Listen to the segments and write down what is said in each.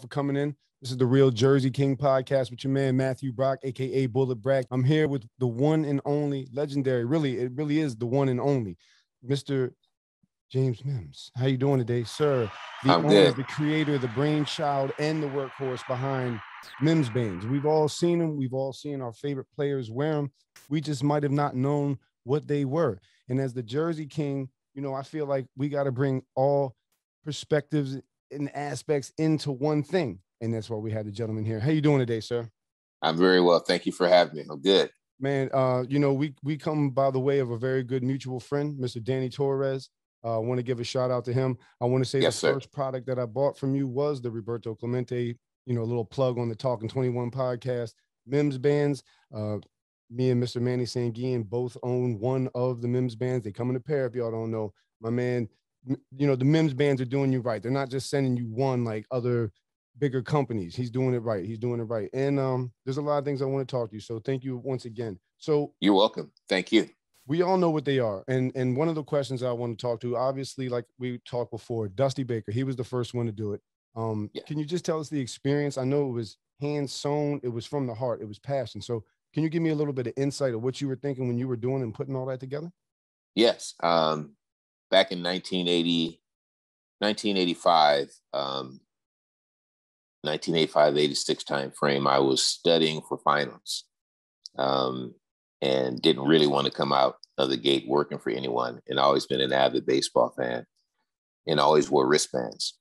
for coming in. This is the Real Jersey King podcast with your man, Matthew Brock, a.k.a. Bullet Brack. I'm here with the one and only legendary, it really is the one and only, Mr. James Mims. How you doing today, sir? The owner, the creator, the brainchild, and the workhorse behind Mimsbandz. We've all seen them. We've all seen our favorite players wear them. We just might have not known what they were. And as the Jersey King, you know, I feel like we got to bring all perspectives and aspects into one thing. And that's why we had the gentleman here. How you doing today, sir? I'm very well. Thank you for having me. I'm good. Man, you know, we come by the way of a very good mutual friend, Mr. Danny Torres. I want to give a shout out to him. I want to say first product that I bought from you was the Roberto Clemente, you know, a little plug on the Talking 21 podcast, Mimsbandz. Me and Mr. Manny Sanguian both own one of the Mimsbandz. They come in a pair, if y'all don't know. My man, you know, the Mimsbandz are doing you right. They're not just sending you one like other bigger companies. He's doing it right. He's doing it right. And there's a lot of things I want to talk to you. So thank you once again. So you're welcome. Thank you. We all know what they are. And one of the questions I want to talk to, obviously, like we talked before, Dusty Baker, he was the first one to do it. Can you just tell us the experience? I know it was hand sewn. It was from the heart. It was passion. So can you give me a little bit of insight of what you were thinking when you were doing and putting all that together? Yes. Back in 1985, 86 time frame, I was studying for finals and didn't really want to come out of the gate working for anyone. And always been an avid baseball fan and always wore wristbands.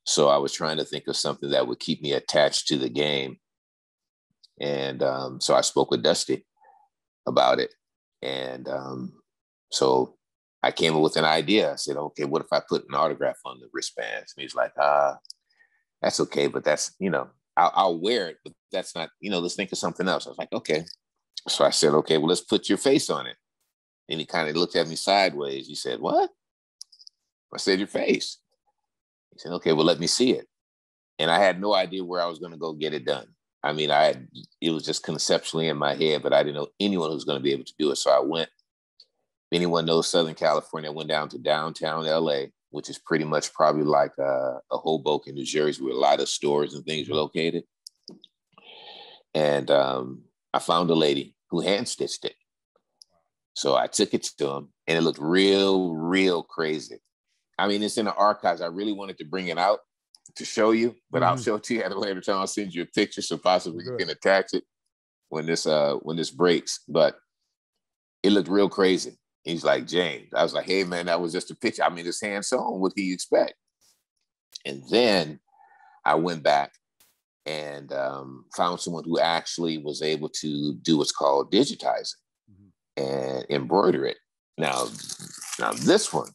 So I was trying to think of something that would keep me attached to the game. And so I spoke with Dusty about it. And so I came up with an idea. I said, okay, what if I put an autograph on the wristbands? And he's like, that's okay, but that's, you know, I'll wear it, but that's not, you know, let's think of something else. I was like, okay. So I said, okay, well, let's put your face on it. And he kind of looked at me sideways. He said, what? I said, your face. He said, okay, well, let me see it. And I had no idea where I was going to go get it done. I mean, it was just conceptually in my head, but I didn't know anyone who was going to be able to do it. So I went, if anyone knows Southern California, I went down to downtown LA, which is pretty much probably like a Hoboken, New Jersey, where a lot of stores and things were located. And I found a lady who hand stitched it. So I took it to him and it looked real, real crazy. I mean, it's in the archives. I really wanted to bring it out to show you, but I'll show it to you at a later time. I'll send you a picture so possibly you can attach it when this breaks. But it looked real crazy. He's like, James. I was like, hey, man, that was just a picture. I mean, it's hand sewn. What do you expect? And then I went back and found someone who actually was able to do what's called digitizing and embroider it. Now this one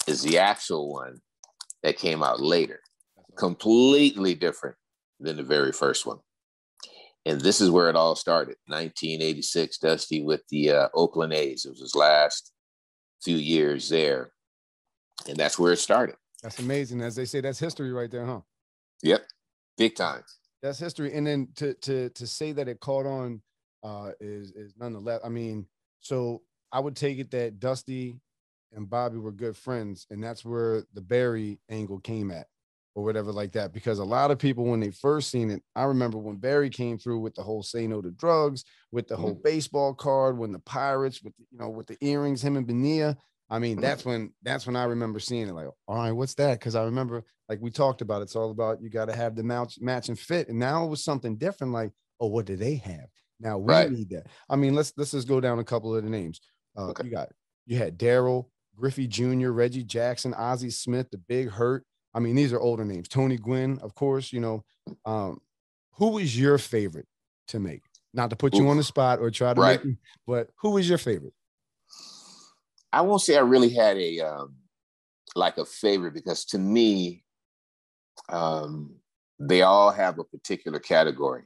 is the actual one that came out later, completely different than the very first one. And this is where it all started. 1986, Dusty with the Oakland A's. It was his last few years there. And that's where it started. That's amazing. As they say, that's history right there, huh? Yep. Big time. That's history. And then to say that it caught on is nonetheless, I mean, so I would take it that Dusty and Bobby were good friends, and that's where the Barry angle came at or whatever like that. Because a lot of people, when they first seen it, I remember when Barry came through with the whole say no to drugs, with the whole baseball card, when the Pirates, with, you know, with the earrings, him and Bonilla. I mean, that's when I remember seeing it like, all right, what's that? Because I remember, like we talked about, it's all about, you got to have the match and fit. And now it was something different. Like, oh, what do they have? Now we need that. I mean, let's just go down a couple of the names. You had Darryl, Griffey Jr., Reggie Jackson, Ozzie Smith, the Big Hurt. I mean, these are older names. Tony Gwynn, of course, you know. Who was your favorite to make? Not to put you on the spot or try to make you, but who was your favorite? I won't say I really had a favorite, because to me, they all have a particular category.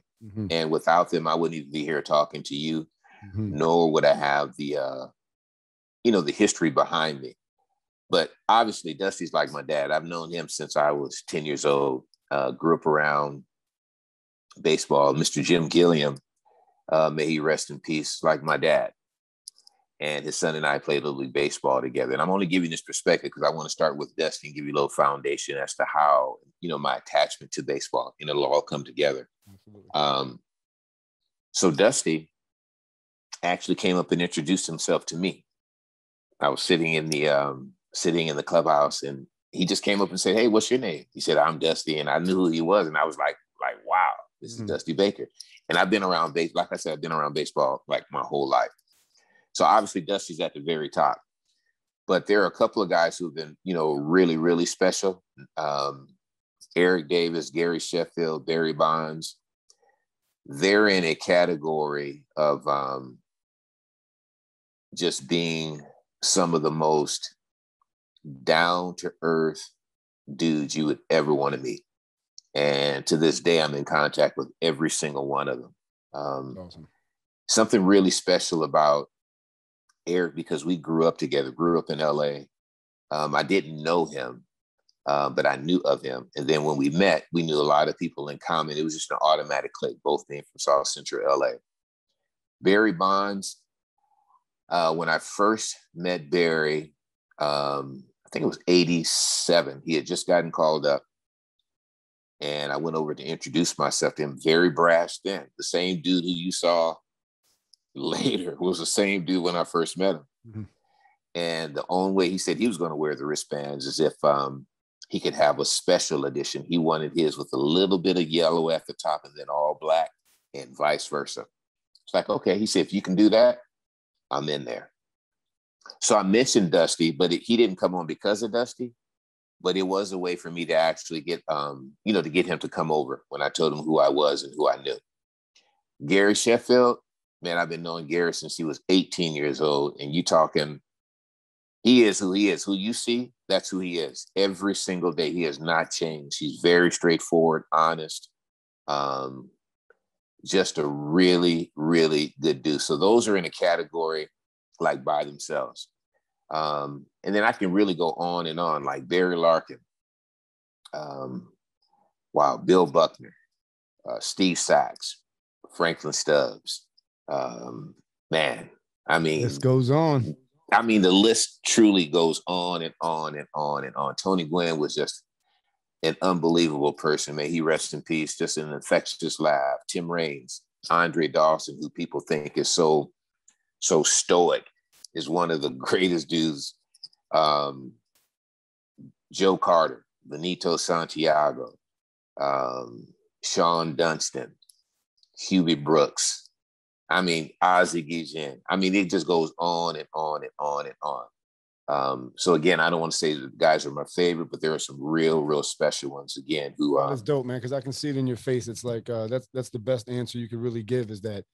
And without them, I wouldn't even be here talking to you, nor would I have the history behind me. But obviously, Dusty's like my dad. I've known him since I was 10 years old, grew up around baseball. Mr. Jim Gilliam, may he rest in peace, like my dad. and his son and I played Little League Baseball together. And I'm only giving this perspective because I want to start with Dusty and give you a little foundation as to how, my attachment to baseball, and it'll all come together. So Dusty actually came up and introduced himself to me. I was sitting in the clubhouse, and he just came up and said, "Hey, what's your name?" He said, "I'm Dusty," and I knew who he was, and I was like, wow, this is Dusty Baker. And I've been around like I said, I've been around baseball like my whole life. So obviously Dusty's at the very top, but there are a couple of guys who've been, really, really special. Eric Davis, Gary Sheffield, Barry Bonds. They're in a category of just being some of the most down to earth dudes you would ever want to meet. And to this day, I'm in contact with every single one of them. Awesome. Something really special about Eric, because we grew up together, grew up in LA. I didn't know him, but I knew of him. And then when we met, we knew a lot of people in common. It was just an automatic click, both being from South Central LA. Barry Bonds, when I first met Barry, I think it was 87. He had just gotten called up. And I went over to introduce myself to him, very brash then. The same dude who you saw later was the same dude when I first met him. Mm-hmm. And the only way he said he was going to wear the wristbands is if he could have a special edition. He wanted his with a little bit of yellow at the top and then all black, and vice versa. It's like, okay. He said, if you can do that, I'm in there. So I mentioned Dusty, but he didn't come on because of Dusty. But it was a way for me to actually get, to get him to come over when I told him who I was and who I knew. Gary Sheffield, man, I've been knowing Gary since he was 18 years old. And you talking, he is who he is. Who you see, that's who he is. Every single day, he has not changed. He's very straightforward, honest, just a really, really good dude. So those are in a category like by themselves. And then I can really go on and on, like Barry Larkin, Bill Buckner, Steve Sachs, Franklin Stubbs. Man, I mean, this goes on. I mean, the list truly goes on and on and on and on. Tony Gwynn was just an unbelievable person. May he rest in peace. Just an infectious laugh. Tim Raines, Andre Dawson, who people think is so stoic, is one of the greatest dudes. Joe Carter, Benito Santiago, Sean Dunston, Hubie Brooks. I mean, Ozzie Guillen. I mean, it just goes on and on and on and on. So again, I don't want to say the guys are my favorite, but there are some real special ones again who that's dope, man, because I can see it in your face. It's like that's the best answer you could really give, is that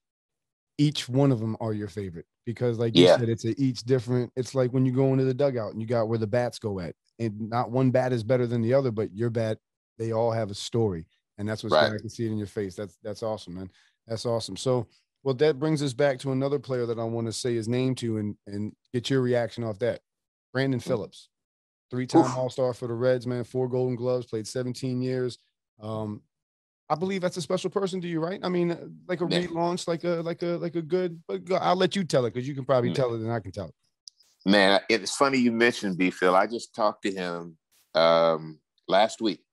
each one of them are your favorite, because like you said, it's each different. It's like when you go into the dugout and you got where the bats go at, and not one bat is better than the other, but your bat, they all have a story. And that's what's right. I can see it in your face. That's awesome, man. That's awesome. So, well, that brings us back to another player that I want to say his name to and get your reaction off that. Brandon Phillips, 3-time All-Star for the Reds, man, 4 Golden Gloves, played 17 years. I believe that's a special person to you, right? I mean, like a relaunch, like a good, but I'll let you tell it, because you can probably tell it and I can tell it. Man, it's funny you mentioned B. Phil. I just talked to him last week.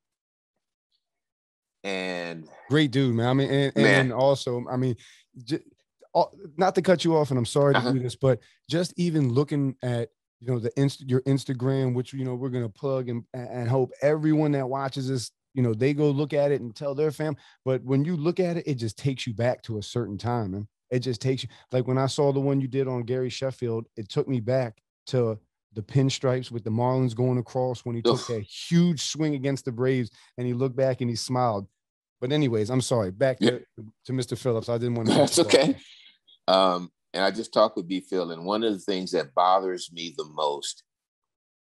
And great dude, man. I mean, and also, I mean, not to cut you off, and I'm sorry to do this, but just even looking at, your Instagram, which, we're going to plug and hope everyone that watches this, they go look at it and tell their fam. But when you look at it, it just takes you back to a certain time, man. It just takes you, like when I saw the one you did on Gary Sheffield, it took me back to the pinstripes with the Marlins going across when he took that huge swing against the Braves, and he looked back and he smiled. But anyways, I'm sorry. Back to Mr. Phillips. I didn't want to. That's okay. And I just talked with B. Phil, and one of the things that bothers me the most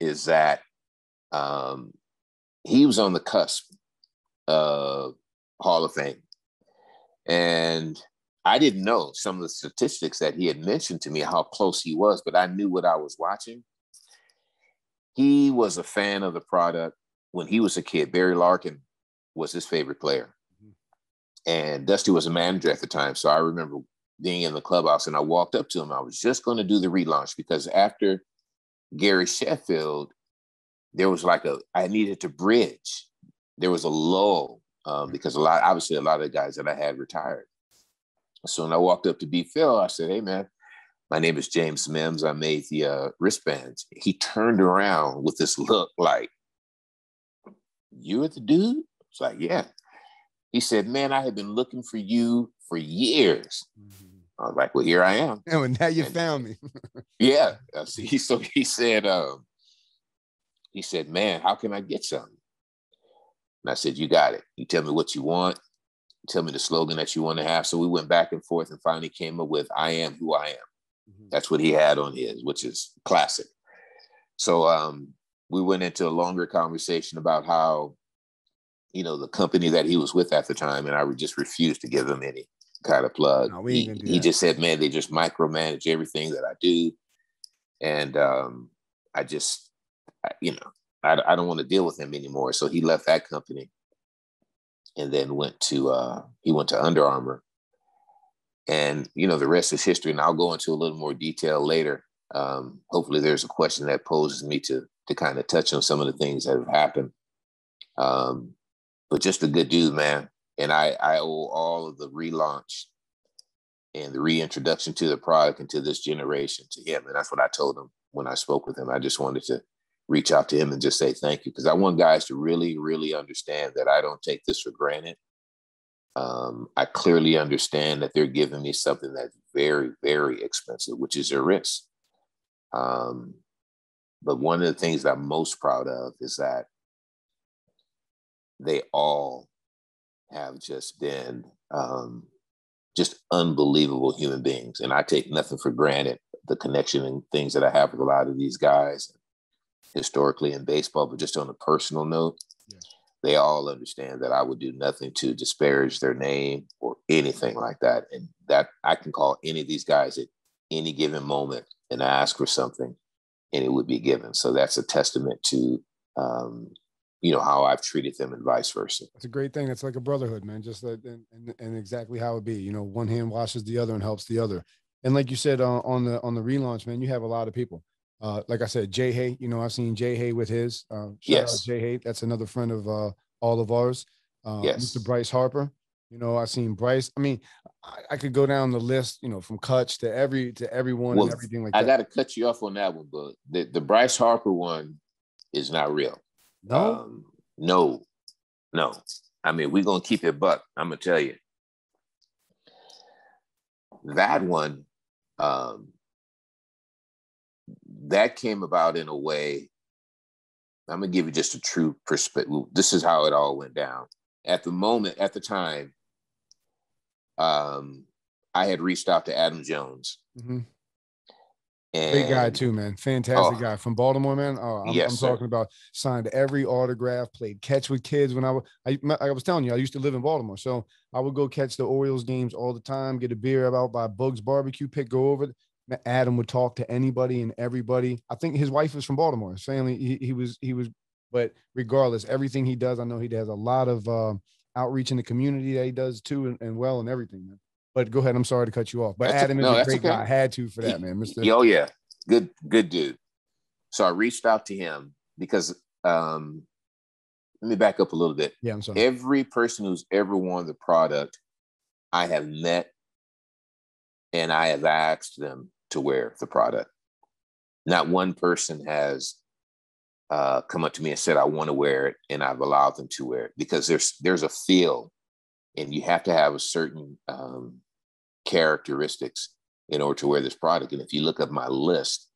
is that he was on the cusp of Hall of Fame. And I didn't know some of the statistics that he had mentioned to me, how close he was, but I knew what I was watching. He was a fan of the product when he was a kid. Barry Larkin was his favorite player. And Dusty was a manager at the time. So I remember being in the clubhouse, and I walked up to him. I was just going to do the relaunch because after Gary Sheffield, there was like I needed to bridge. There was a lull because obviously a lot of the guys that I had retired. So when I walked up to B. Phil, I said, "Hey man, my name is James Mims. I made the wristbands." He turned around with this look like, "You're the dude?" It's like, "Yeah." He said, "Man, I have been looking for you for years." Mm-hmm. I was like, "Well, here I am." Oh, and now you found me. Yeah. So he said, "Man, how can I get something?" And I said, "You got it. You tell me what you want. Tell me the slogan that you want to have." So we went back and forth and finally came up with "I am who I am." Mm-hmm. That's what he had on his, which is classic. So we went into a longer conversation about how, the company that he was with at the time, and I would just refuse to give him any kind of plug. No, he just said, "Man, they just micromanage everything that I do." And I just, I don't want to deal with him anymore. So he left that company and then he went to Under Armour. And, the rest is history. And I'll go into a little more detail later. Hopefully there's a question that poses me to kind of touch on some of the things that have happened. But just a good dude, man. And I owe all of the relaunch and the reintroduction to the product and to this generation to him. And that's what I told him when I spoke with him. I just wanted to reach out to him and just say thank you, because I want guys to really, really understand that I don't take this for granted. I clearly understand that they're giving me something that's very, very expensive, which is their wrist. But one of the things that I'm most proud of is that they all have just been just unbelievable human beings. And I take nothing for granted, the connection and things that I have with a lot of these guys historically in baseball, but just on a personal note, they all understand that I would do nothing to disparage their name or anything like that. And that I can call any of these guys at any given moment and ask for something and it would be given. So that's a testament to, how I've treated them and vice versa. It's a great thing. It's like a brotherhood, man. Just and exactly how it be. One hand washes the other and helps the other. And like you said on the relaunch, man, you have a lot of people. Like I said, Jay Hay. I've seen Jay Hay with his. Shout out Jay Hay. That's another friend of all of ours. Mr. Bryce Harper. I've seen Bryce. I mean, I could go down the list. From Kutch to everyone and everything like that. I got to cut you off on that one, but the Bryce Harper one is not real. No, no. I mean, we're gonna keep it buck. I'm gonna tell you that one. That came about in a way. I'm gonna give you just a true perspective. This is how it all went down. At the time, I had reached out to Adam Jones. Mm-hmm. Great guy too, man. Fantastic guy from Baltimore, man. I'm talking about signed every autograph, played catch with kids when I was telling you, I used to live in Baltimore. So I would go catch the Orioles games all the time, get a beer out by Bug's Barbecue Pit, go over. Adam would talk to anybody and everybody. I think his wife was from Baltimore. His family, he was, but regardless, everything he does, I know he has a lot of outreach in the community that he does too, and well, and everything, man. But go ahead. I'm sorry to cut you off. But Adam is a great guy. I had to for that, man. Oh, yeah. Good dude. So I reached out to him because let me back up a little bit. Yeah, I'm sorry. Every person who's ever worn the product, I have met and I have asked them to wear the product. Not one person has come up to me and said, "I want to wear it," and I've allowed them to wear it, because there's a feel, and you have to have a certain characteristics in order to wear this product. And if you look at my list,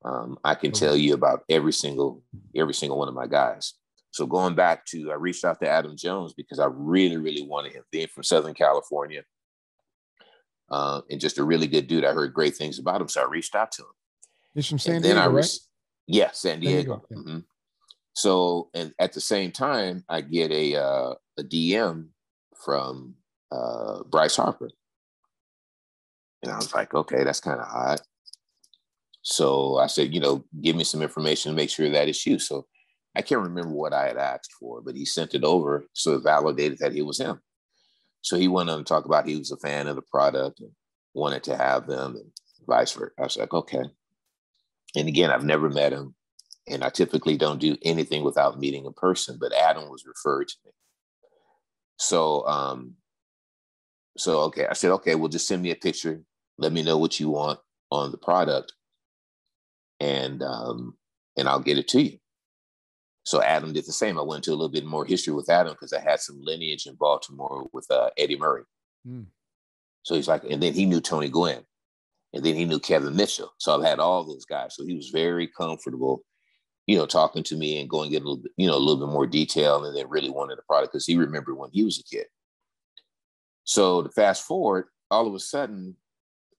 I can tell you about every single one of my guys. So going back to, I reached out to Adam Jones because I really, really wanted him, being from Southern California, and just a really good dude. I heard great things about him, so I reached out to him. He's from San Diego, right? Yeah, San Diego. Yeah. Mm-hmm. So, and at the same time, I get a DM from Bryce Harper. And I was like, okay, that's kind of odd. So I said, give me some information to make sure that it's you. So I can't remember what I had asked for, but he sent it over, so it validated that it was him. So he went on to talk about he was a fan of the product. And wanted to have them and vice versa. I was like, okay. And again, I've never met him, and I typically don't do anything without meeting a person, but Adam was referred to me. So, okay, I said, okay, well, just send me a picture. Let me know what you want on the product, and I'll get it to you. So Adam did the same. I went into a little bit more history with Adam because I had some lineage in Baltimore with Eddie Murray. So he's like, and then he knew Tony Gwynn, and then he knew Kevin Mitchell. So I've had all those guys. So he was very comfortable, talking to me and going into a little bit more detail, and then really wanted the product because he remembered when he was a kid. So to fast forward, all of a sudden,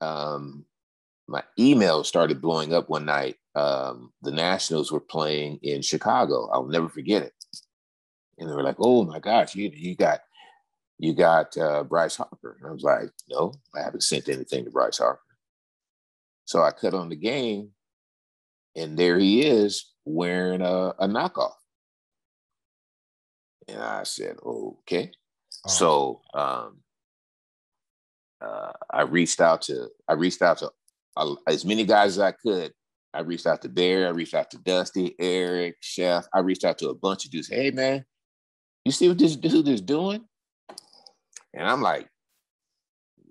my email started blowing up one night. The Nationals were playing in Chicago. I'll never forget it. And they were like, "Oh my gosh, you got Bryce Harper." And I was like, "No, I haven't sent anything to Bryce Harper." So I cut on the game, and there he is wearing a knockoff. And I said, "Okay." Oh. So I reached out to as many guys as I could. I reached out to Barry. I reached out to Dusty, Eric, Chef. I reached out to a bunch of dudes. Hey, man, you see what this dude is doing? And I'm like,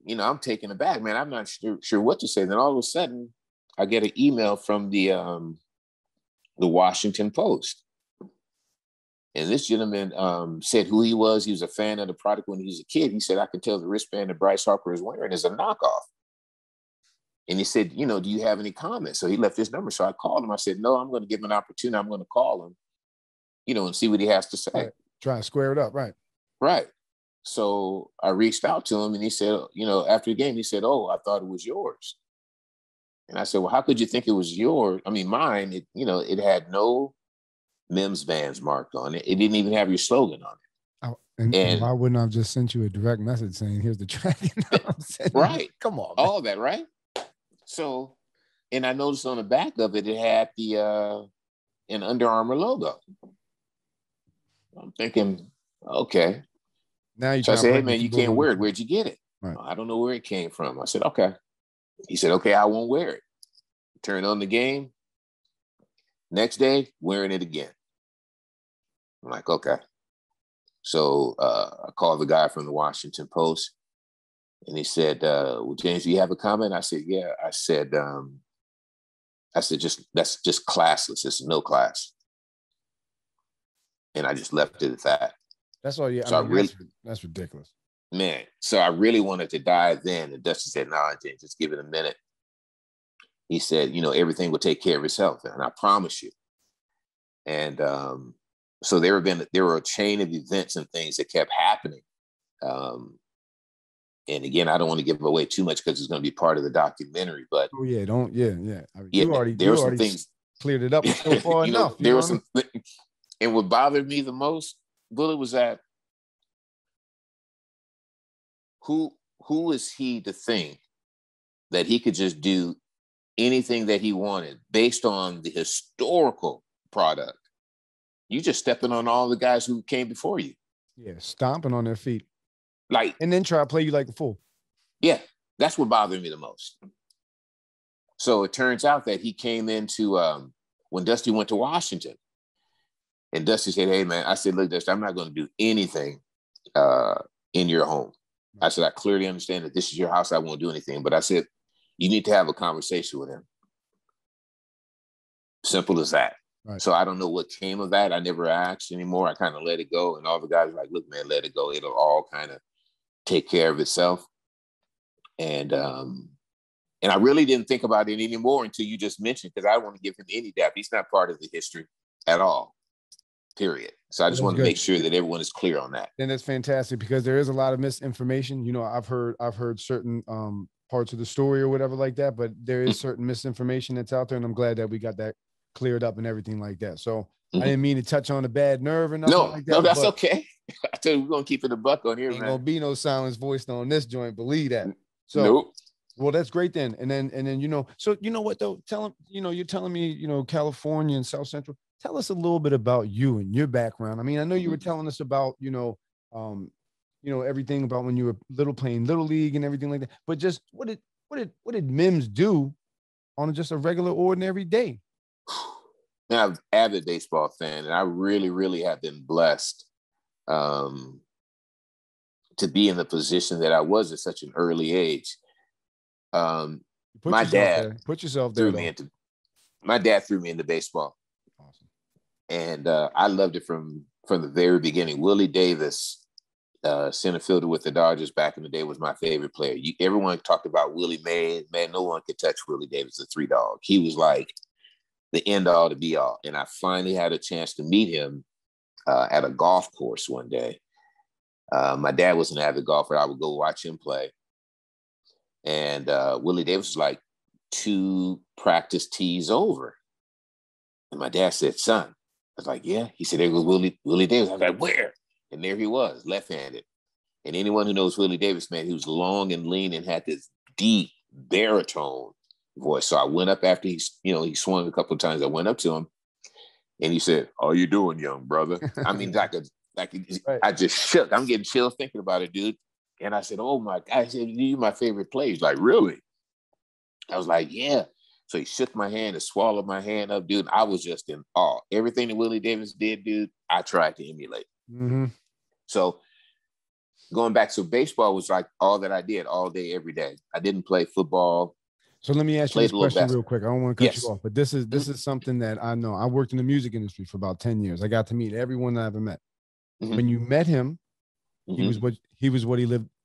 I'm taken aback, man. I'm not sure what to say. Then all of a sudden, I get an email from the Washington Post. And this gentleman said who he was. He was a fan of the product when he was a kid. He said, I can tell the wristband that Bryce Harper is wearing is a knockoff. And he said, do you have any comments? So he left his number. So I called him. I said, no, I'm going to give him an opportunity. I'm going to call him, and see what he has to say. Right. Try to square it up. Right. Right. So I reached out to him and he said, after the game, he said, "Oh, I thought it was yours." And I said, "Well, how could you think it was yours? I mean, mine, it had no Mimsbandz marked on it. It didn't even have your slogan on it." Oh, and why wouldn't I have just sent you a direct message saying, "Here's the track"? Right. Come on, man. All that, right? So, and I noticed on the back of it, it had an Under Armour logo. I'm thinking, okay. Now you. So I said, "Hey, man, you can't wear it. Where'd you get it?" Right. "I don't know where it came from." I said, "Okay." He said, "Okay, I won't wear it." Turned on the game. Next day, wearing it again. I'm like, okay. So I called the guy from the Washington Post, and he said, "Well, James, do you have a comment?" I said, "Yeah." I said, that's just classless. It's no class. And I just left it at that. That's all. Yeah. So that's ridiculous, man. So I really wanted to dive in, and Dusty said, "No, James, just give it a minute." He said, "Everything will take care of itself, and I promise you." And so there were a chain of events and things that kept happening. And again, I don't want to give away too much because it's going to be part of the documentary. But yeah. I mean, you already some things cleared it up so far enough. There were some, and what bothered me the most, Bullet, was that who is he to think that he could just do anything that he wanted based on the historical product? You just stepping on all the guys who came before you. Yeah, stomping on their feet. And then try to play you like a fool. Yeah, that's what bothered me the most. So it turns out that he came into when Dusty went to Washington, and Dusty said, "Hey, man," I said, "Look, Dusty, I'm not going to do anything in your home." I said, "I clearly understand that this is your house. I won't do anything." But I said, "You need to have a conversation with him." Simple as that. Right. So I don't know what came of that. I never asked anymore. I kind of let it go. And all the guys were like, "Look, man, let it go. It'll all kind of take care of itself." And I really didn't think about it anymore until you just mentioned, because I don't want to give him any depth. He's not part of the history at all, period. So I just want to make sure that everyone is clear on that. And that's fantastic, because there is a lot of misinformation. I've heard certain parts of the story or whatever like that, but there is certain misinformation that's out there. And I'm glad that we got that cleared up and everything like that. So I didn't mean to touch on a bad nerve or nothing like that. No, that's okay. I tell you, we're going to keep it a buck on here, ain't man. going to be no silence voiced on this joint. Believe that. So, nope. Well, that's great then. And then, so you know what though? Tell him, you're telling me, California and South Central. Tell us a little bit about you and your background. I mean, I know you were telling us about, everything about when you were playing Little League and everything like that. But just what did Mims do on just a regular, ordinary day? Now, I'm an avid baseball fan, and I really, really have been blessed to be in the position that I was at such an early age. My dad Put yourself there. My dad threw me into baseball. Awesome. And I loved it from the very beginning. Willie Davis, center fielder with the Dodgers back in the day, was my favorite player. Everyone talked about Willie Mays. Man, no one could touch Willie Davis, the three dog. He was like the end all to be all. And I finally had a chance to meet him at a golf course one day. My dad was an avid golfer. I would go watch him play. And Willie Davis was like 2 practice tees over. And my dad said, son, I was like, yeah. He said, there goes Willie Davis. I was like, where? And there he was, left-handed. And anyone who knows Willie Davis, man, he was long and lean and had this deep baritone voice. So I went up after he swung a couple of times. I went up to him and he said, how you doing, young brother? I mean, right. I just shook. I'm getting chills thinking about it, dude. And I said, oh my God, I said, you're my favorite player. He's like, really? I was like, yeah. So he shook my hand and swallowed my hand up, dude. I was just in awe. Everything that Willie Davis did, dude, I tried to emulate. Mm-hmm. So going back, so baseball was like all that I did all day, every day. I didn't play football. So let me ask you this question real quick. I don't want to cut you off, but this is something that I know. I worked in the music industry for about 10 years. I got to meet everyone I ever met. Mm-hmm. When you met him, mm-hmm.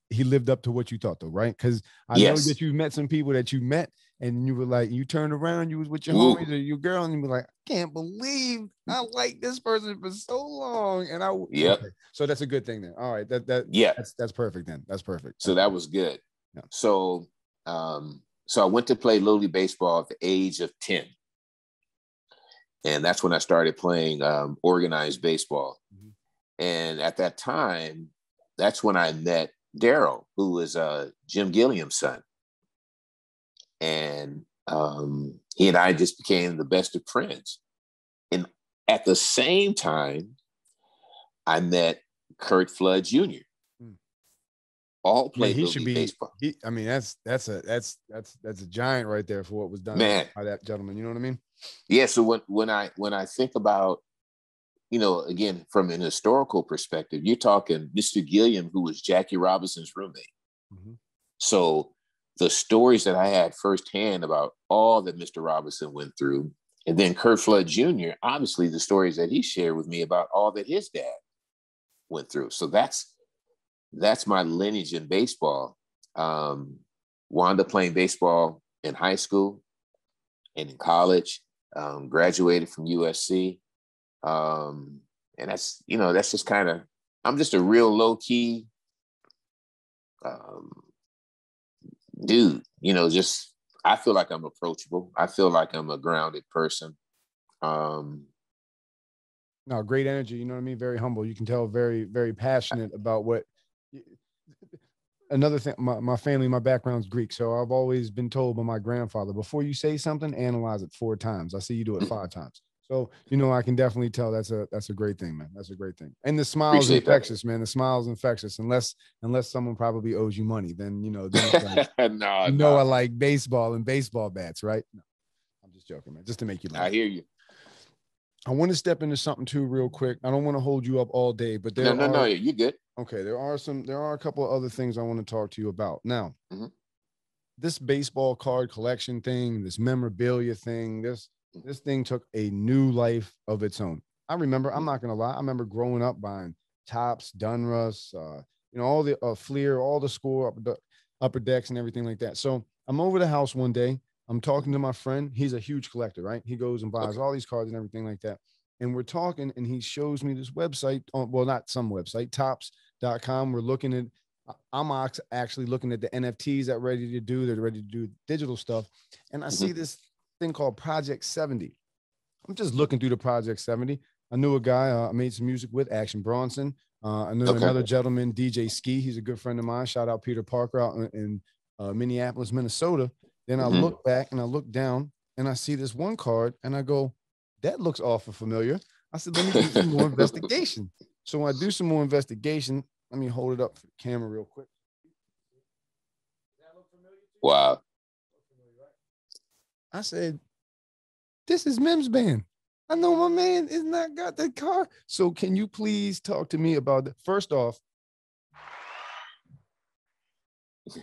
he lived up to what you thought, though, right? Because I know that you met some people that you met and you were like, you turned around, you was with your homies or your girl, and you were like, I can't believe I liked this person for so long. And okay. So that's a good thing then. All right. That's perfect then. That's perfect. So that was good. Yeah. So I went to play Little League baseball at the age of 10. And that's when I started playing organized baseball. Mm-hmm. And at that time, that's when I met Daryl, who was Jim Gilliam's son. And he and I just became the best of friends. And at the same time, I met Kurt Flood Jr. All played Little League baseball. That's a giant right there for what was done by that gentleman. You know what I mean? Yeah. So when I think about, again, from an historical perspective, you're talking Mr. Gilliam, who was Jackie Robinson's roommate. Mm-hmm. So the stories that I had firsthand about all that Mr. Robinson went through, and then Kurt Flood Jr., obviously the stories that he shared with me about all that his dad went through. So that's my lineage in baseball. Wound up playing baseball in high school and in college, graduated from USC. And that's just kind of, I'm just a real low key dude, I feel like I'm approachable. I feel like I'm a grounded person. No, great energy. You know what I mean? Very humble. You can tell very, very passionate about what. Another thing, my family, my background's Greek. So I've always been told by my grandfather, before you say something, analyze it 4 times. I see you do it 5 times. So, I can definitely tell that's a great thing, man. That's a great thing. And the smile's infectious, man. The smile's infectious. Unless someone probably owes you money, then, like, I like baseball and baseball bats, right? No, I'm just joking, man. Just to make you laugh. I hear you. I want to step into something too real quick. I don't want to hold you up all day, but no, you're good. Okay, there are a couple of other things I want to talk to you about. Now, this baseball card collection thing, this memorabilia thing, this thing took a new life of its own. I remember, I'm not going to lie, I remember growing up buying Topps, Donruss, all the Fleer, all the Score, upper decks and everything like that. So I'm over the house one day. I'm talking to my friend. He's a huge collector, right? He goes and buys all these cards and everything like that. And we're talking, and he shows me this website, not some website, Topps.com. We're looking at, I'm actually looking at the NFTs they're ready to do digital stuff. And I see this thing called Project 70. I'm just looking through the Project 70. I knew a guy I made some music with, Action Bronson. I knew another gentleman, DJ Ski. He's a good friend of mine. Shout out Peter Parker out in Minneapolis, Minnesota. Then I look back and I look down and I see this one card and I go, that looks awful familiar. I said, let me do some more investigation. So when I do some more investigation, let me hold it up for the camera real quick. Wow. I said, this is Mimsbandz. I know my man is not got that car. So can you please talk to me about that? First off,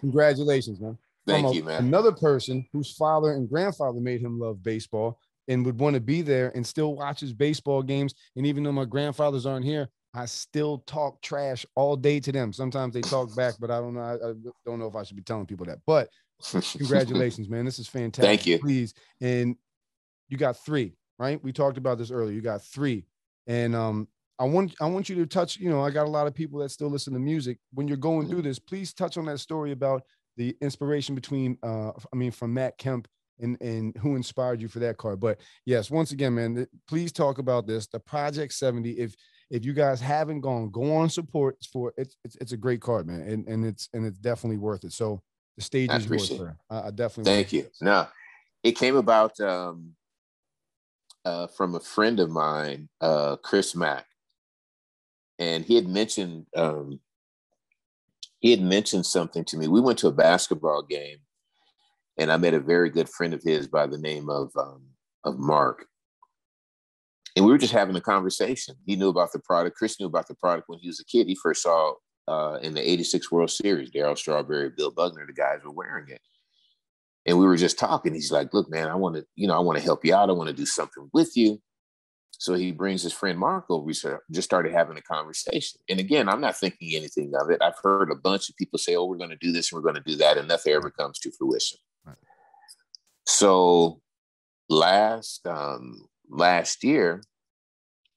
congratulations, man. Thank you, man. Another person whose father and grandfather made him love baseball and would want to be there and still watches baseball games. And even though my grandfathers aren't here, I still talk trash all day to them. Sometimes they talk back, but I don't know. I don't know if I should be telling people that. But congratulations, man. This is fantastic. Thank you. Please. And you got 3, right? We talked about this earlier. You got 3. And I want you to touch, I got a lot of people that still listen to music. When you're going through this, please touch on that story about the inspiration between from Matt Kemp and who inspired you for that card. But yes, once again, man, please talk about this. The Project 70. If you guys haven't gone, go on support for it. It's a great card, man. And it's definitely worth it. So the stage is yours, sir. I definitely thank you. No, it came about from a friend of mine, Chris Mack. And he had mentioned something to me. We went to a basketball game, and I met a very good friend of his by the name of Mark. And we were just having a conversation. He knew about the product. Chris knew about the product when he was a kid. He first saw in the '86 World Series, Darryl Strawberry, Bill Buckner, the guys were wearing it. And we were just talking. He's like, "Look, man, I want to help you out. I want to do something with you." So he brings his friend Mark over. We just started having a conversation. And again, I'm not thinking anything of it. I've heard a bunch of people say, "Oh, we're going to do this and we're going to do that," and nothing ever comes to fruition. Right. So last year,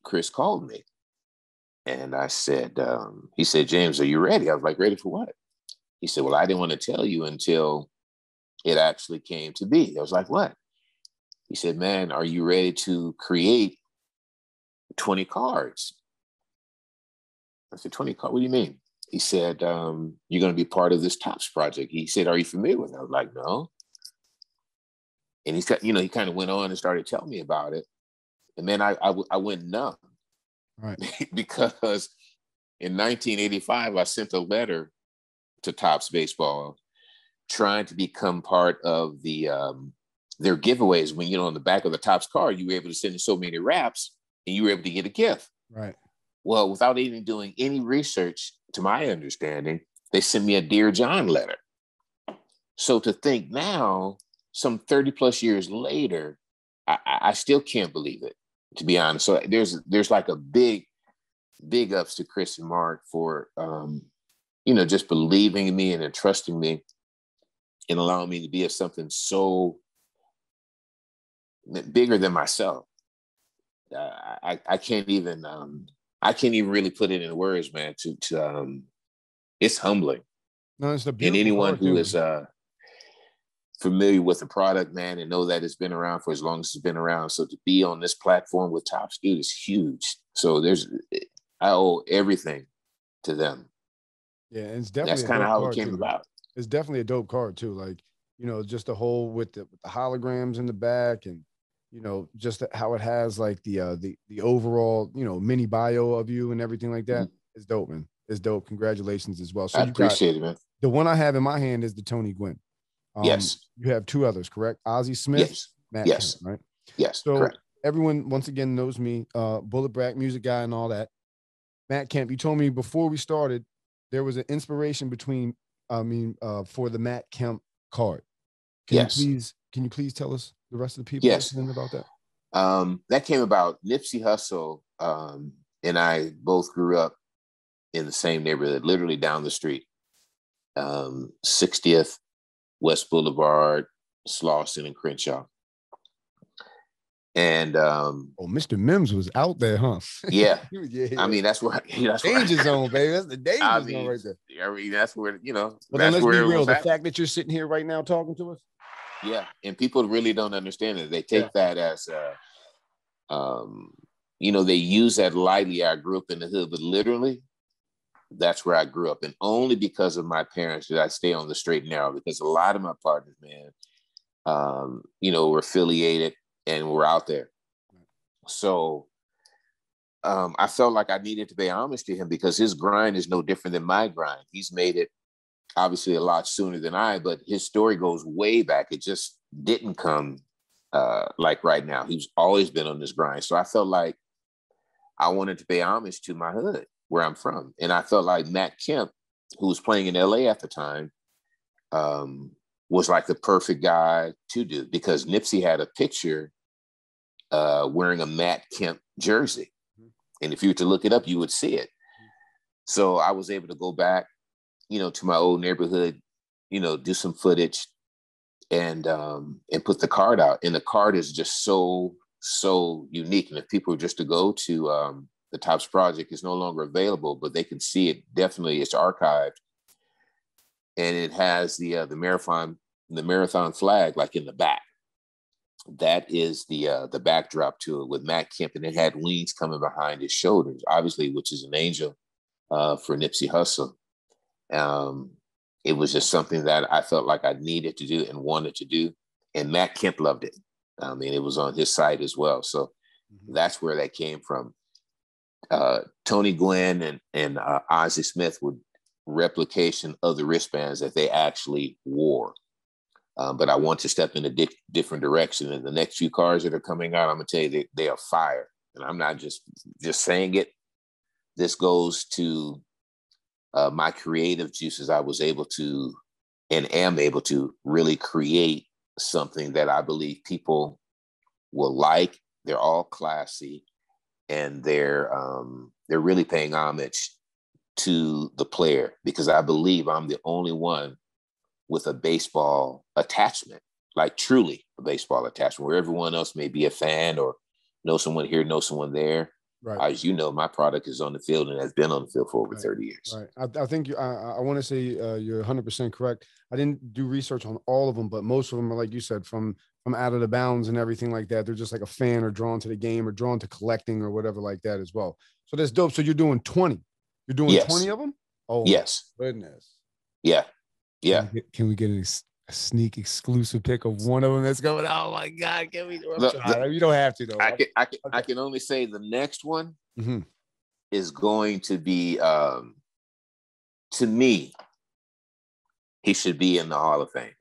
Chris called me, and I said, he said, "James, are you ready?" I was like, "Ready for what?" He said, "Well, I didn't want to tell you until it actually came to be." I was like, "What?" He said, "Man, are you ready to create 20 cards?" I said, 20 cards? What do you mean? He said, "You're going to be part of this Topps project." He said, "Are you familiar with it?" I was like, "No." And he said, he kind of went on and started telling me about it. And man, I went numb. Right. Because in 1985, I sent a letter to Topps Baseball trying to become part of their giveaways. When, on the back of the Topps card, you were able to send in so many wraps and you were able to get a gift. Right. Well, without even doing any research, to my understanding, they sent me a Dear John letter. So to think now, some 30 plus years later, I still can't believe it, to be honest. So there's like a big ups to Chris and Mark for, just believing in me and entrusting me and allowing me to be of something so bigger than myself. I can't even really put it in words, man. It's humbling. No, it's a beautiful. And anyone who is familiar with the product, man, and know that it's been around for as long as it's been around. So to be on this platform with Topps, dude, is huge. So I owe everything to them. Yeah, and it's definitely that's kind of how it came about. It's definitely a dope card too. Like, just the whole with the holograms in the back, and just how it has like the overall mini bio of you and everything like that. Mm-hmm. It's dope, man. It's dope. Congratulations as well. So I appreciate it, man. The one I have in my hand is the Tony Gwynn. Yes. You have 2 others, correct? Ozzie Smith. Yes. Matt yes. Kemp, right? Yes. So correct. Everyone once again knows me, Bullet Brack music guy and all that. Matt Kemp, you told me before we started there was an inspiration for the Matt Kemp card. Can you please tell us, the rest of the people, listening, about that? That came about. Nipsey Hussle and I both grew up in the same neighborhood, literally down the street. 60th West Boulevard, Slauson and Crenshaw. And Mr. Mims was out there, huh? Yeah. Yeah. I mean, that's where danger zone, baby. That's the danger zone right there. I mean, that's where, Well, then let's be real. The fact that you're sitting here right now talking to us. Yeah. And people really don't understand it. They take that as they use that lightly. I grew up in the hood, but literally that's where I grew up. And only because of my parents did I stay on the straight and narrow, because a lot of my partners, man, were affiliated and were out there. So I felt like I needed to pay homage to him, because his grind is no different than my grind. He's made it obviously a lot sooner than I, but his story goes way back. It just didn't come like right now. He's always been on this grind. So I felt like I wanted to pay homage to my hood, where I'm from. And I felt like Matt Kemp, who was playing in LA at the time, was like the perfect guy to do, because Nipsey had a picture wearing a Matt Kemp jersey. And if you were to look it up, you would see it. So I was able to go back, to my old neighborhood, do some footage and put the card out. And the card is just so unique. And if people were just to go to the Tops Project, it's no longer available, but they can see it. Definitely, it's archived. And it has the marathon flag like in the back. That is the backdrop to it with Matt Kemp, and it had wings coming behind his shoulders, obviously, which is an angel for Nipsey Hussle. It was just something that I felt like I needed to do and wanted to do, and Matt Kemp loved it. I mean, it was on his site as well, so that's where that came from. Tony Gwynn and Ozzie Smith would replication of the wristbands that they actually wore. But I want to step in a different direction. And the next few cars that are coming out, I'm gonna tell you, they are fire. And I'm not just saying it. This goes to my creative juices. I was able to and am able to really create something that I believe people will like. They're all classy, and they're really paying homage to the player, because I believe I'm the only one with a baseball attachment, like truly a baseball attachment, where everyone else may be a fan or know someone here, know someone there. Right. As you know, my product is on the field and has been on the field for over 30 years. Right. I think I want to say you're 100% correct. I didn't do research on all of them, but most of them are, like you said, from out of the bounds and everything like that. They're just like a fan or drawn to the game or drawn to collecting or whatever like that as well. So that's dope. So you're doing 20. You're doing 20 of them? Oh, yes. Goodness. Yeah. Yeah. Can we get a sneak exclusive pick of one of them that's going? Oh my God! Can we? You don't have to though. I can only say the next one is going to be. To me, he should be in the Hall of Fame.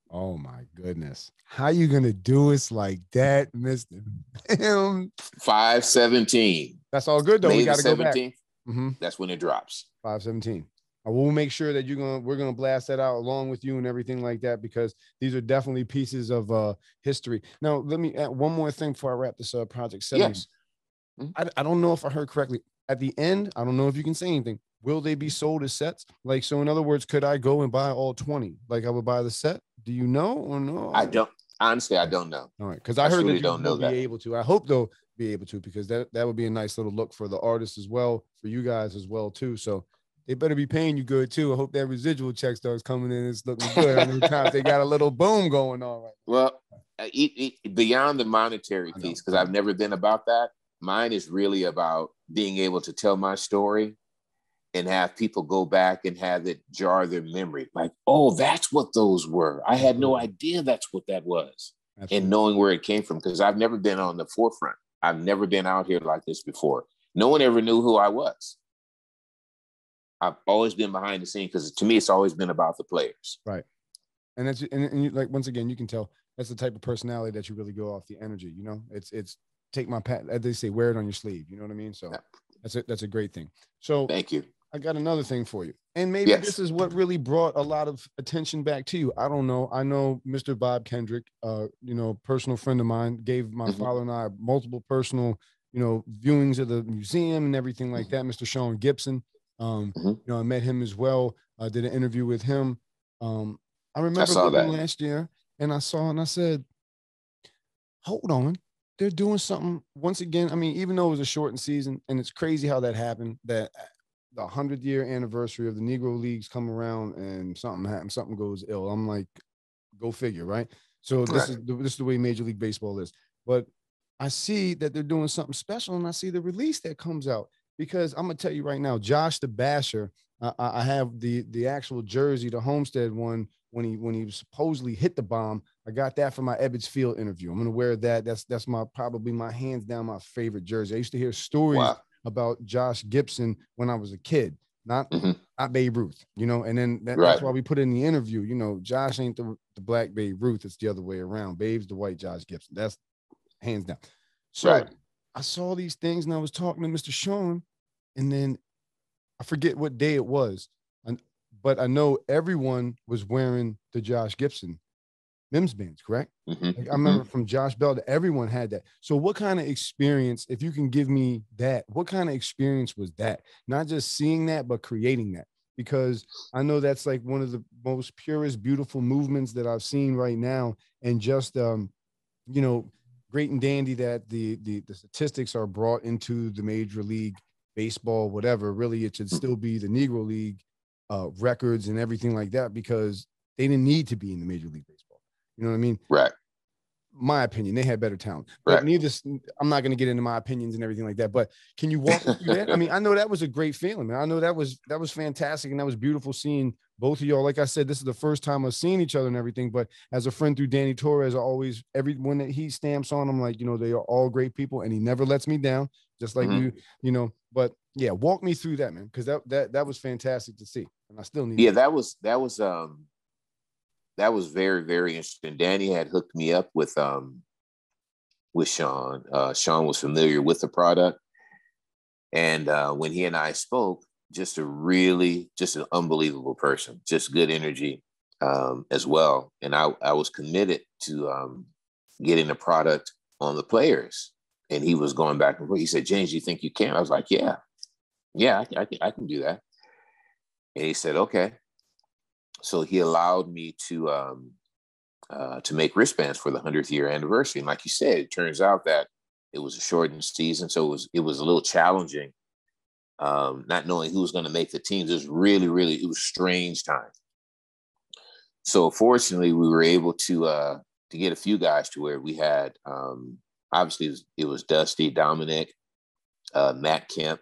Oh my goodness! How you gonna do us like that, Mr. Mims? 5/17. That's all good though. May we got to go back. That's when it drops. 5/17. We'll make sure that we're gonna blast that out along with you and everything like that, because these are definitely pieces of history. Now, let me add one more thing before I wrap this Project 70. Yes. I don't know if I heard correctly. At the end, I don't know if you can say anything. Will they be sold as sets? Like, so in other words, could I go and buy all 20? Like I would buy the set? Do you know or no? I don't. Honestly, I don't know. All right, because I heard really that you will be able to. I hope they'll be able to, because that would be a nice little look for the artists as well, for you guys as well too. So they better be paying you good too. I hope that residual check starts coming in. It's looking good. I mean, times they got a little boom going on right now. Well, beyond the monetary piece, because I've never been about that. Mine is really about being able to tell my story and have people go back and have it jar their memory. Like, oh, that's what those were. I had no idea that's what that was. Absolutely. And knowing where it came from, because I've never been on the forefront. I've never been out here like this before. No one ever knew who I was. I've always been behind the scenes, because to me, it's always been about the players. Right. And that's, and you, like, once again, you can tell that's the type of personality that you really go off the energy, it's take my pat, as they say, wear it on your sleeve. You know what I mean? So that's a great thing. So thank you. I got another thing for you. And maybe this is what really brought a lot of attention back to you. I don't know. I know Mr. Bob Kendrick, personal friend of mine, gave my father and I multiple personal, viewings of the museum and everything like that. Mr. Sean Gibson. I met him as well. I did an interview with him. I remember looking last year, and I said, hold on, they're doing something once again. I mean, even though it was a shortened season, and it's crazy how that happened, that the 100-year anniversary of the Negro Leagues come around and something happens, something goes ill. I'm like, go figure, right? So this is the way Major League Baseball is. But I see that they're doing something special, and I see the release that comes out. Because I'm gonna tell you right now, Josh the Basher, I have the actual jersey, the Homestead one, when he supposedly hit the bomb. I got that for my Ebbets Field interview. I'm gonna wear that. That's probably my hands down my favorite jersey. I used to hear stories about Josh Gibson when I was a kid. I not Babe Ruth, you know, and then that's why we put in the interview, you know, Josh ain't the black Babe Ruth. It's the other way around. Babe's the white Josh Gibson. That's hands down. So I saw these things and I was talking to Mr. Sean, and then I forget what day it was, but I know everyone was wearing the Josh Gibson Mimsbandz, correct? Like I remember from Josh Bell that everyone had that. So what kind of experience, if you can give me that, what kind of experience was that? Not just seeing that, but creating that. Because I know that's like one of the most purest, beautiful movements that I've seen right now. And just you know, great and dandy that the statistics are brought into the Major League Baseball, whatever. Really, it should still be the Negro League records and everything like that, because they didn't need to be in the Major League Baseball. You know what I mean? Right. My opinion, they had better talent. But I'm not going to get into my opinions and everything like that. But can you walk me through that? I mean, I know that was a great feeling, man. I know that was fantastic, and that was beautiful seeing both of y'all. Like I said, this is the first time I've seen each other and everything. But as a friend through Danny Torres, I always, everyone that he stamps on, I'm like, you know, they are all great people, and he never lets me down. Just like we, you know. But yeah, walk me through that, man, because that was fantastic to see, and I still need. Yeah, that was very, very interesting. Danny had hooked me up with Sean. Sean was familiar with the product, and when he and I spoke, just an unbelievable person, just good energy as well. And I was committed to getting the product on the players, and he was going back and forth. He said, "James, you think you can?" I was like, "Yeah, I can do that." And he said, "Okay." So he allowed me to make wristbands for the 100th year anniversary. And like you said, it turns out that it was a shortened season, so it was a little challenging, not knowing who was going to make the teams. It was it was a strange time. So fortunately, we were able to get a few guys to where we had. Obviously, it was Dusty, Dominic, Matt Kemp,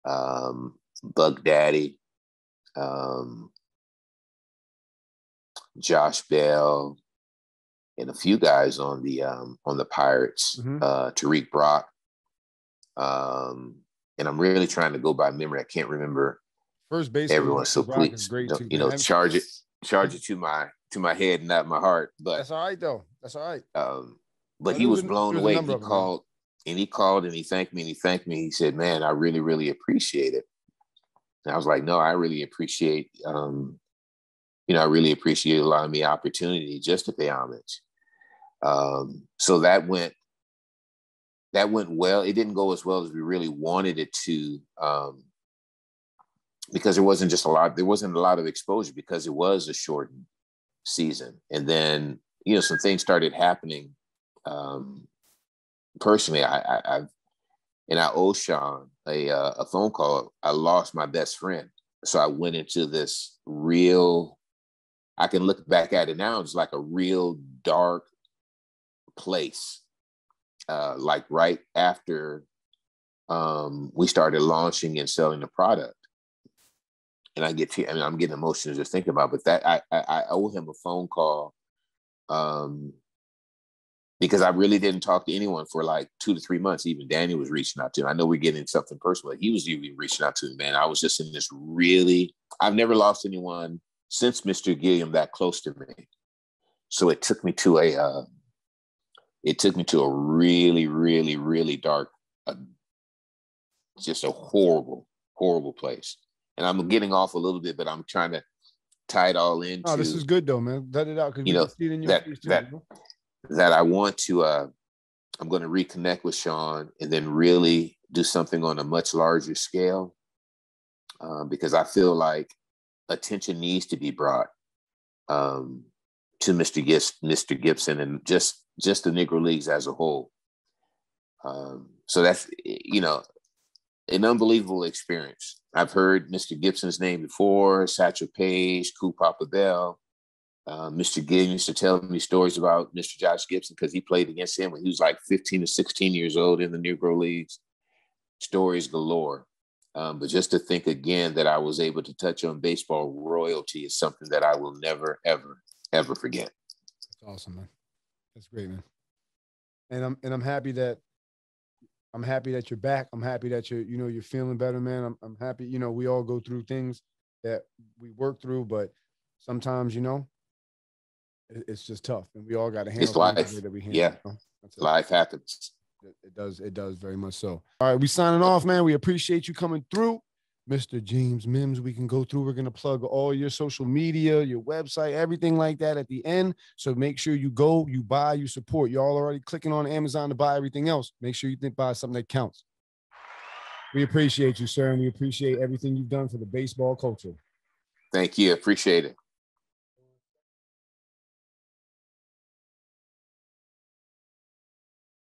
Bug Daddy. Josh Bell, and a few guys on the Pirates, Tariq Brock. And I'm really trying to go by memory. I can't remember first base. Everyone, so please, too, you know, charge it to my head, not my heart. But that's all right, though. That's all right. But he was blown away. He called and he thanked me. He said, "Man, I really, really appreciate it." And I was like, "No, I really appreciate." I really appreciate allowing me opportunity just to pay homage. So that went well. It didn't go as well as we really wanted it to, because there wasn't a lot of exposure because it was a shortened season. And then, you know, some things started happening. Personally, I owe Sean a phone call. I lost my best friend. So I went into this I can look back at it now. It's like a real dark place. Like right after we started launching and selling the product, and I'm getting emotional just thinking about it. But that I owe him a phone call because I really didn't talk to anyone for like 2 to 3 months. Even Danny was reaching out to him. I know we're getting something personal. He was even reaching out to me, man. I was just in this I've never lost anyone since Mr. Gilliam that close to me. So it took me to a really, really, really dark, just a horrible, horrible place. And I'm getting off a little bit, but I'm trying to tie it all into. Oh, this is good though, man. Let it out because we can see it in your face too. That I want to. I'm going to reconnect with Sean and then really do something on a much larger scale, because I feel like attention needs to be brought to Mr. Gibson and just the Negro Leagues as a whole. So that's, you know, an unbelievable experience. I've heard Mr. Gibson's name before, Satchel Paige, Cool Papa Bell. Mr. Gilliam used to tell me stories about Mr. Josh Gibson because he played against him when he was like 15 to 16 years old in the Negro Leagues. Stories galore. But just to think again that I was able to touch on baseball royalty is something that I will never, ever, ever forget. That's awesome, man. That's great, man. And I'm happy that you're back. I'm happy that you're feeling better, man. I'm happy. You know, we all go through things. that we work through, but sometimes, you know, it's just tough, and we all got to handle It's life. the way that we handle. Yeah, you know? That's it. Life happens. It does very much so. All right, we signing off, man. We appreciate you coming through, Mr. James Mims. We can go through. We're gonna plug all your social media, your website, everything like that at the end. So make sure you go, you buy, you support. Y'all already clicking on Amazon to buy everything else. Make sure you buy something that counts. We appreciate you, sir, and we appreciate everything you've done for the baseball culture. Thank you. Appreciate it.